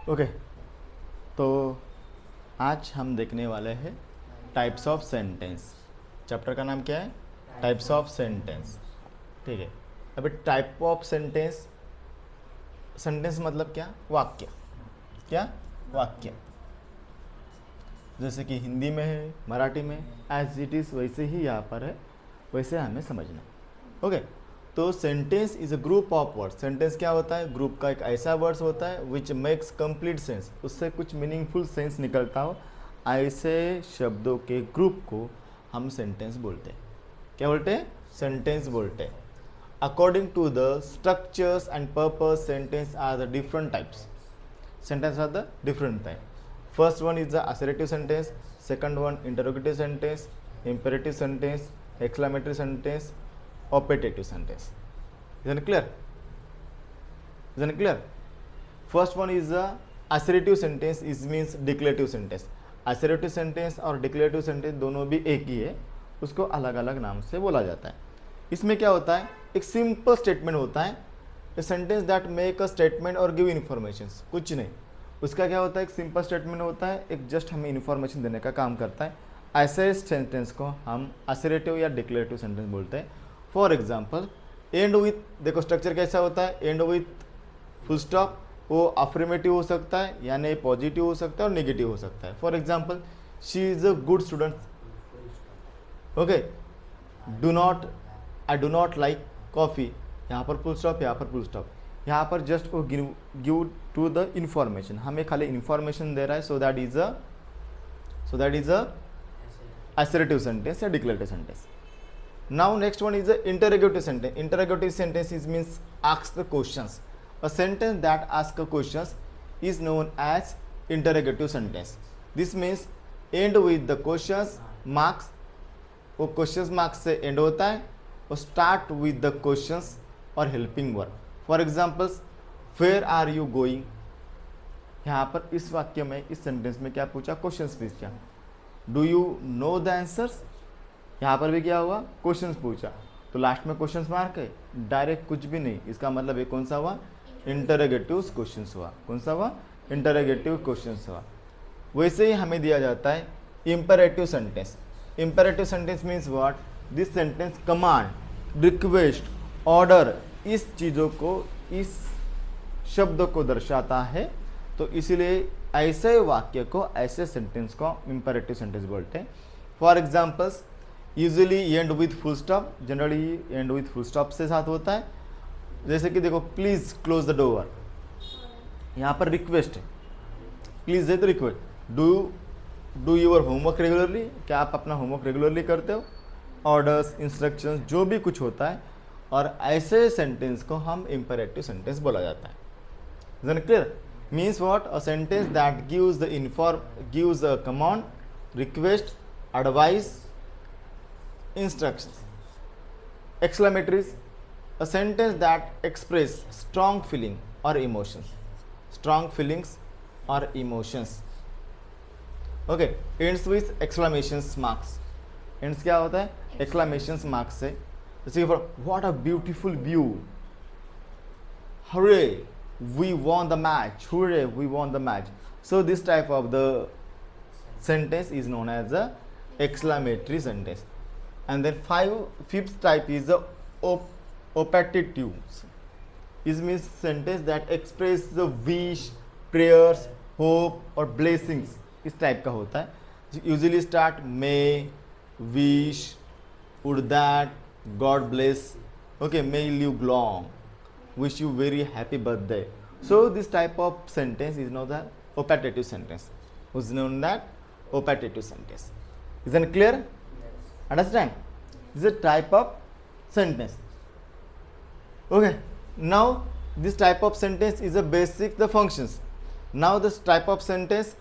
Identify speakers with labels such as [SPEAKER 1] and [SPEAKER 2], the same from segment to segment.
[SPEAKER 1] Okay, तो आज हम देखने वाले हैं टाइप्स ऑफ सेंटेंस। चैप्टर का नाम क्या है? Types of sentence. ठीक है, अभी टाइप ऑफ सेंटेंस, सेंटेंस मतलब क्या? वाक्य। क्या? वाक्य। जैसे कि हिंदी में है, मराठी में, एज इट इज़ वैसे ही यहाँ पर है, वैसे हमें समझना। ओके, तो sentence is a group of words. Sentence क्या होता है? ग्रुप का एक ऐसा वर्ड्स होता है विच मेक्स कंप्लीट सेंस, उससे कुछ मीनिंगफुल सेंस निकलता हो, ऐसे शब्दों के ग्रुप को हम सेंटेंस बोलते हैं। क्या बोलते हैं? सेंटेंस बोलते हैं। According to the structures and purpose, sentence are the different types. Sentences are the different type. First one is the assertive sentence, second one interrogative sentence, imperative sentence, exclamatory sentence, optative sentence. Isn't it clear? Isn't it clear? First one is the assertive sentence, is means declarative sentence. Assertive sentence और declarative sentence दोनों भी एक ही है, उसको अलग अलग नाम से बोला जाता है। इसमें क्या होता है? एक सिंपल स्टेटमेंट होता है, a sentence that make a statement और गिव इन्फॉर्मेशन। कुछ नहीं, उसका क्या होता है? एक सिंपल स्टेटमेंट होता है, एक जस्ट हमें इन्फॉर्मेशन देने का काम करता है। ऐसे सेंटेंस को हम असरेटिव या डिक्लेरेटिव सेंटेंस बोलते हैं। फॉर एग्जाम्पल, एंड विथ, देखो स्ट्रक्चर कैसा होता है? एंड विथ फुल स्टॉप, वो अफर्मेटिव हो सकता है, यानी पॉजिटिव हो सकता है और नेगेटिव हो सकता है। For example, she is a good student. Okay, I do not like coffee, यहाँ पर फुल स्टॉप, यहाँ पर फुल स्टॉप, यहाँ पर जस्ट वो गिव टू द इंफॉर्मेशन, हमें खाली इंफॉर्मेशन दे रहा है। So that is a assertive sentence या declarative sentence. Now next one is the interrogative sentence. Interrogative sentence is means ask the questions. A sentence that asks questions is known as interrogative sentence. This means end with the questions marks, वो questions marks से end होता है, और start with the questions और helping word. For examples, where are you going? यहाँ पर इस वाक्य में, इस सेंटेंस में क्या पूछा? क्वेश्चंस पूछा। Do you know the answers? यहाँ पर भी क्या हुआ? क्वेश्चंस पूछा, तो लास्ट में क्वेश्चंस मार्क है, डायरेक्ट कुछ भी नहीं। इसका मतलब ये कौन सा हुआ? इंटरोगेटिव क्वेश्चंस हुआ। कौन सा हुआ? इंटरोगेटिव क्वेश्चंस हुआ। वैसे ही हमें दिया जाता है imperative sentence. Imperative sentence means what? This sentence command, request, order, इस चीज़ों को, इस शब्द को दर्शाता है, तो इसीलिए ऐसे वाक्य को, ऐसे सेंटेंस को इंपेरेटिव सेंटेंस बोलते हैं। For examples, usually and with full stop, generally and with full stop से साथ होता है। जैसे कि देखो, प्लीज क्लोज द डोर, यहाँ पर रिक्वेस्ट है, प्लीज है तो request. Do your homework regularly, क्या आप अपना होमवर्क रेगुलरली करते हो? ऑर्डर्स, इंस्ट्रक्शंस, जो भी कुछ होता है, और ऐसे सेंटेंस को हम इंपेरेटिव सेंटेंस बोला जाता है। Is it clear? Means what? A sentence that gives a command, request, advice, instructions. Exclamatories, a sentence that express strong feeling or emotions. Strong feelings or emotions. Okay, ends with exclamations marks. Ends क्या होता है? Exclamations marks से, जैसे कि what a beautiful view, hooray, we won the match, hooray, we won the match. So this type of the sentence is known as the exclamatory sentence. And then fifth type is the optative. It means sentence that express the wish, prayers, hope or blessings. इस type का होता है। Usually start may, wish, would that, God bless, okay, may live long, wish you very happy birthday. So this type of sentence is known as optative sentence. Who's known that optative sentence? Isn't it clear? Understand? This is a type of sentence. Okay. Now this type of sentence is a basic the functions. Now this type of sentence: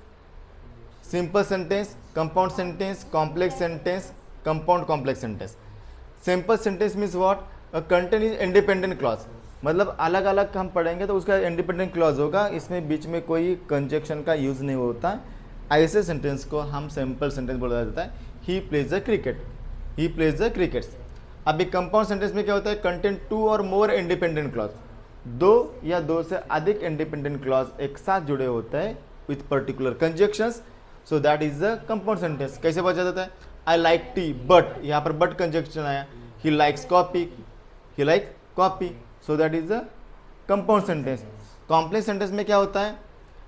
[SPEAKER 1] simple sentence, compound sentence, complex sentence, compound complex sentence. Simple sentence means what? A content is independent clause. मतलब अलग अलग हम पढ़ेंगे तो उसका independent clause होगा, इसमें बीच में कोई कंजक्शन का यूज़ नहीं होता। ऐसे सेंटेंस को हम सिंपल सेंटेंस बोला जाता है। He plays a cricket, he plays a cricket. अभी कंपाउंड सेंटेंस में क्या होता है? Content to or more independent clause, दो या दो से अधिक इंडिपेंडेंट क्लॉज एक साथ जुड़े होते हैं with particular conjunctions, so that is the compound sentence. कैसे पता जाता है? आई लाइक टी बट, यहाँ पर बट कंजक्शन आया, he likes copy, he like copy, so that is the compound sentence. Complex sentence में क्या होता है?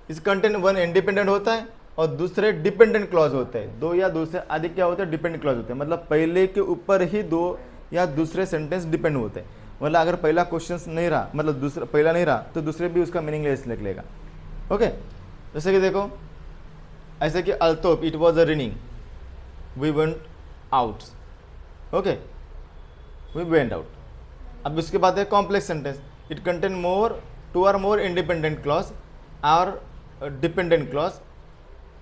[SPEAKER 1] इस कंटेंट वन इंडिपेंडेंट होता है और दूसरे डिपेंडेंट क्लॉज होते हैं। दो या दो से अधिक क्या होते हैं? डिपेंडेंट क्लॉज होते हैं, मतलब पहले के ऊपर ही दो या दूसरे सेंटेंस डिपेंड होते हैं। मतलब अगर पहला क्वेश्चन नहीं रहा, मतलब दूसरा पहला नहीं रहा, तो दूसरे भी उसका मीनिंगलेस लिख लेगा। ओके, जैसे कि देखो ऐसे कि although it was a raining, we went out, okay, we went out. अब उसके बाद है complex sentence, it contain more two or more independent clause और डिपेंडेंट क्लॉज,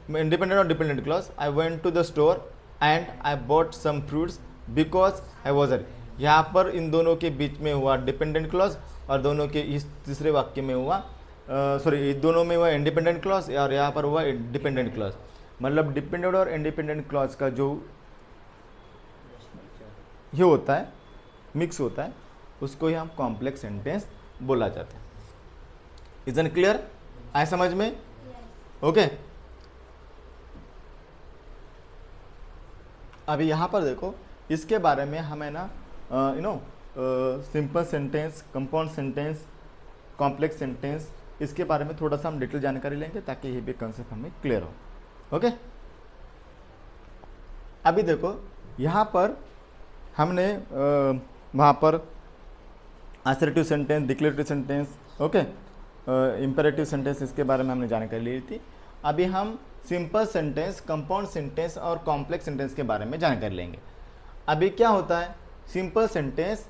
[SPEAKER 1] इंडिपेंडेंट और dependent clause. I went to the store and I bought some fruits because I was a, यहाँ पर इन दोनों के बीच में हुआ डिपेंडेंट क्लॉज और दोनों के इस तीसरे वाक्य में हुआ सॉरी दोनों में हुआ इंडिपेंडेंट क्लॉज और यहाँ पर हुआ डिपेंडेंट क्लॉज। मतलब डिपेंडेंट और इंडिपेंडेंट क्लॉज का जो ये होता है, मिक्स होता है, उसको ही हम कॉम्प्लेक्स सेंटेंस बोला जाता है। Is an clear? आए समझ में? ओके अभी यहाँ पर देखो, इसके बारे में हमें ना simple sentence, compound sentence, complex sentence, इसके बारे में थोड़ा सा हम डिटेल जानकारी लेंगे ताकि ये भी कंसेप्ट हमें क्लियर हो। ओके अभी देखो यहाँ पर हमने वहाँ पर assertive sentence, declarative sentence, okay, imperative sentence, इसके बारे में हमने जानकारी ली थी। अभी हम सिंपल सेंटेंस, कंपाउंड सेंटेंस और कॉम्प्लेक्स सेंटेंस के बारे में जानकारी लेंगे। अभी क्या होता है? Simple sentence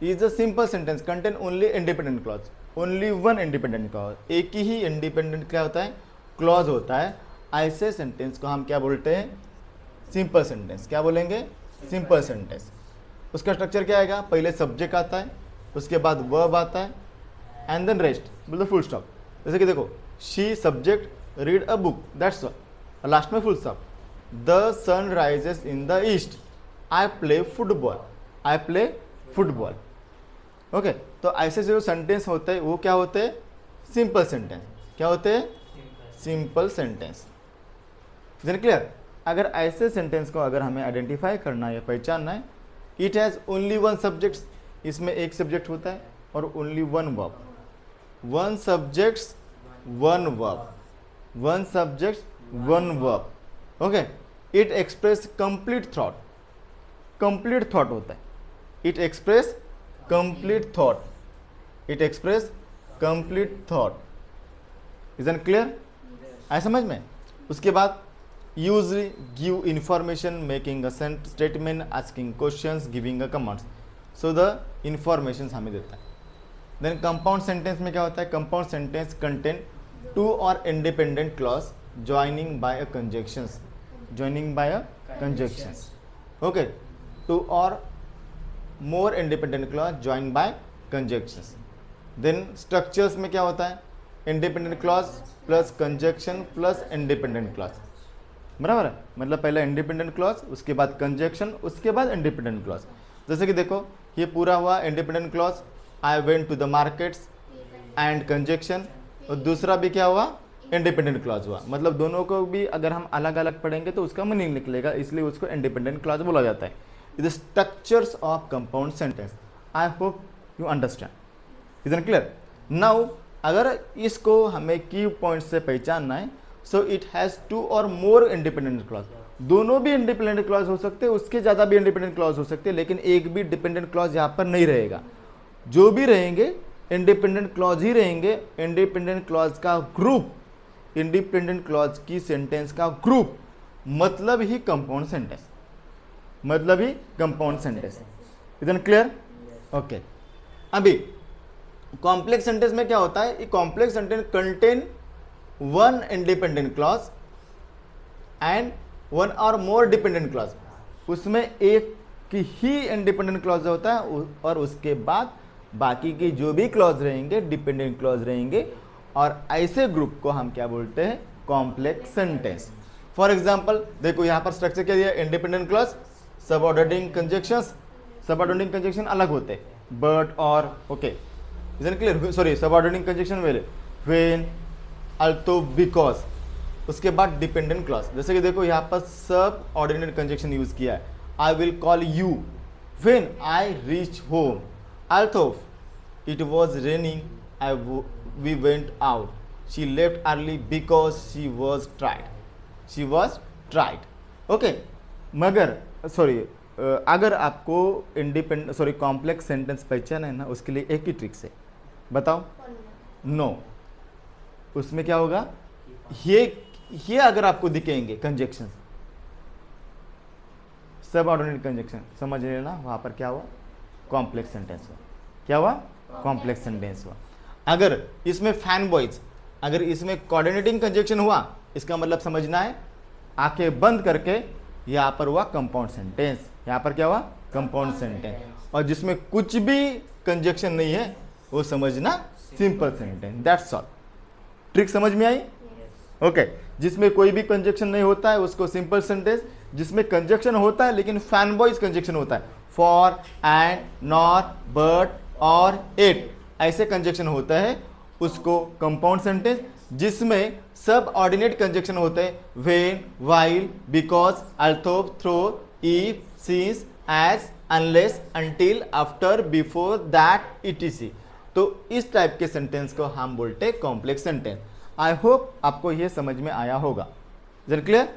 [SPEAKER 1] is a simple sentence contain only independent clause, only one independent clause, एक ही इंडिपेंडेंट क्या होता है? क्लॉज होता है। ऐसे सेंटेंस को हम क्या बोलते हैं? Simple sentence. क्या बोलेंगे? Simple sentence. उसका स्ट्रक्चर क्या आएगा? पहले सब्जेक्ट आता है, उसके बाद वर्ब आता है एंड देन रेस्ट, मतलब फुल स्टॉप। जैसे कि देखो, she subject, read a book, that's all, last में full stop. The sun rises in the east, I play football, I play football. Okay, तो ऐसे जो सेंटेंस होते हैं वो क्या होते हैं? Simple sentence. क्या होते हैं? Simple sentence. Is it clear? अगर ऐसे सेंटेंस को अगर हमें आइडेंटिफाई करना है या पहचानना है, it has only one subject, इसमें एक सब्जेक्ट होता है और only one verb, one subjects one verb, one subject one verb. Okay, it express complete thought, complete thought होता है, it express complete thought, it express complete thought. Is an clear? आए समझ में? उसके बाद usually give information, making a statement, asking questions, giving a comments, so the information हमें देता है। देन कंपाउंड सेंटेंस में क्या होता है? Compound sentence contain two or independent clause joining by a conjunctions, joining by a conjunctions. Okay, two or more independent clause join by conjunctions. Then structures में क्या होता है? Independent clause plus conjunction plus independent clause, बराबर है? मतलब पहले independent clause, उसके बाद कंजक्शन, उसके बाद इंडिपेंडेंट क्लॉज। जैसे कि देखो, ये पूरा हुआ independent clause, I went to the markets and conjunction, और दूसरा भी क्या हुआ? इंडिपेंडेंट क्लॉज हुआ। मतलब दोनों को भी अगर हम अलग अलग पढ़ेंगे तो उसका मीनिंग निकलेगा, इसलिए उसको इंडिपेंडेंट क्लॉज बोला जाता है। The structures of compound sentence, I hope you understand. Is it clear? Now अगर इसको हमें की पॉइंट से पहचानना है, so it has to or more independent clause, दोनों भी इंडिपेंडेंट क्लॉज हो सकते हैं, उसके ज़्यादा भी इंडिपेंडेंट क्लॉज हो सकते हैं, लेकिन एक भी डिपेंडेंट क्लॉज यहाँ पर नहीं रहेगा। जो भी रहेंगे इंडिपेंडेंट क्लॉज ही रहेंगे। इंडिपेंडेंट क्लॉज का ग्रुप, इंडिपेंडेंट क्लॉज की सेंटेंस का ग्रुप मतलब ही कंपाउंड सेंटेंस, मतलब ही compound sentence. Is it clear? Okay, अभी कॉम्प्लेक्स सेंटेंस में क्या होता है? Complex sentence contain one independent clause and one or more dependent clause, उसमें एक की ही इंडिपेंडेंट क्लॉज होता है और उसके बाद बाकी के जो भी क्लॉज रहेंगे डिपेंडेंट क्लॉज रहेंगे, और ऐसे ग्रुप को हम क्या बोलते हैं? Complex sentence. फॉर एग्जांपल देखो, यहाँ पर स्ट्रक्चर क्या दिया? Independent clause, subordinating conjunctions, subordinating conjunction अलग होते हैं, but or, okay, isn't clear, sorry subordinate conjunction when although because, उसके बाद डिपेंडेंट क्लॉज, जैसे कि देखो यहाँ पर सब ऑर्डिनेट कंजक्शन यूज किया है, I will call you when I reach home, although it was raining we went out, she left early because she was tired, okay. मगर सॉरी अगर आपको इंडिपेंडेंट सॉरी कॉम्प्लेक्स सेंटेंस पहचान है ना, उसके लिए एक ही ट्रिक से बताओ, नो उसमें क्या होगा, ये अगर आपको दिखेंगे कंजक्शन सब ऑर्डिनेट कंजक्शन, समझ लेना वहां पर क्या हुआ, कॉम्प्लेक्स सेंटेंस हुआ, क्या हुआ, कॉम्प्लेक्स सेंटेंस हुआ। अगर इसमें फैन बॉयज, अगर इसमें कोऑर्डिनेटिंग कंजक्शन हुआ, इसका मतलब समझना है आंखें बंद करके यहां पर हुआ कंपाउंड सेंटेंस, यहां पर क्या हुआ, कंपाउंड सेंटेंस, और जिसमें कुछ भी कंजक्शन नहीं है वो समझना simple sentence, that's all. Trick समझ में आई, ओके। जिसमें कोई भी कंजक्शन नहीं होता है उसको सिंपल सेंटेंस, जिसमें कंजक्शन होता है लेकिन फैन बॉयज कंजक्शन होता है, फॉर, एंड, नॉट, बट और इट, ऐसे कंजक्शन होता है उसको कंपाउंड सेंटेंस, जिसमें सब ऑर्डिनेट कंजक्शन होते हैं, when, while, because, although, though, if, since, as, unless, until, after, before, that, etc. तो इस टाइप के सेंटेंस को हम बोलते हैं कॉम्प्लेक्स सेंटेंस। आई होप आपको ये समझ में आया होगा, इज इट क्लियर।